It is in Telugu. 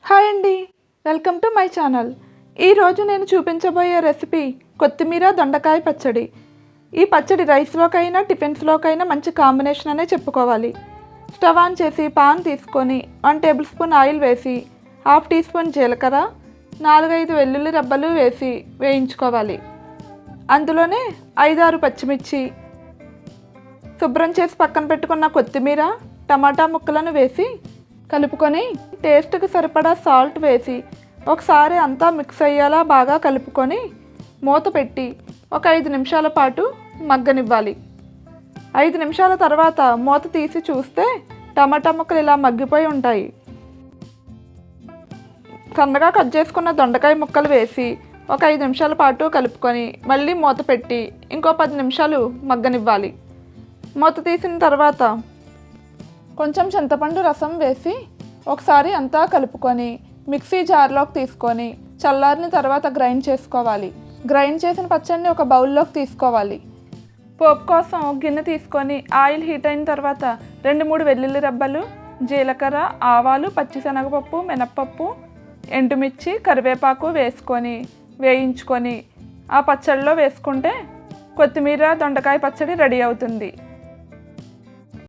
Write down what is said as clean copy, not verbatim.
హాయ్ అండి, వెల్కమ్ టు మై ఛానల్. ఈరోజు నేను చూపించబోయే రెసిపీ కొత్తిమీర దొండకాయ పచ్చడి. ఈ పచ్చడి రైస్లోకైనా టిఫిన్స్లోకైనా మంచి కాంబినేషన్ అనే చెప్పుకోవాలి. స్టవ్ ఆన్ చేసి పాన్ తీసుకొని 1 టేబుల్ స్పూన్ ఆయిల్ వేసి 1/2 టీ స్పూన్ జీలకర్ర, 4-5 వెల్లుల్లి రబ్బలు వేసి వేయించుకోవాలి. అందులోనే 5-6 పచ్చిమిర్చి, శుభ్రం చేసి పక్కన పెట్టుకున్న కొత్తిమీర, టమాటా ముక్కలను వేసి కలుపుకొని టేస్ట్కి సరిపడా సాల్ట్ వేసి ఒకసారి అంతా మిక్స్ అయ్యేలా బాగా కలుపుకొని మూత పెట్టి ఒక 5 నిమిషాల పాటు మగ్గనివ్వాలి. 5 నిమిషాల తర్వాత మూత తీసి చూస్తే టమాటా ముక్కలు ఇలా మగ్గిపోయి ఉంటాయి. సన్నగా కట్ చేసుకున్న దొండకాయ ముక్కలు వేసి ఒక 5 నిమిషాల పాటు కలుపుకొని మళ్ళీ మూత పెట్టి ఇంకో 10 నిమిషాలు మగ్గనివ్వాలి. మూత తీసిన తర్వాత కొంచెం చింతపండు రసం వేసి ఒకసారి అంతా కలుపుకొని మిక్సీ జార్లోకి తీసుకొని చల్లారిన తర్వాత గ్రైండ్ చేసుకోవాలి. గ్రైండ్ చేసిన పచ్చడిని ఒక బౌల్లోకి తీసుకోవాలి. పోపు కోసం గిన్నె తీసుకొని ఆయిల్ హీట్ అయిన తర్వాత 2-3 వెల్లుల్లి రబ్బలు, జీలకర్ర, ఆవాలు, పచ్చిశనగపప్పు, మినప్పప్పు, ఎండుమిర్చి, కరివేపాకు వేసుకొని వేయించుకొని ఆ పచ్చడిలో వేసుకుంటే కొత్తిమీర దొండకాయ పచ్చడి రెడీ అవుతుంది.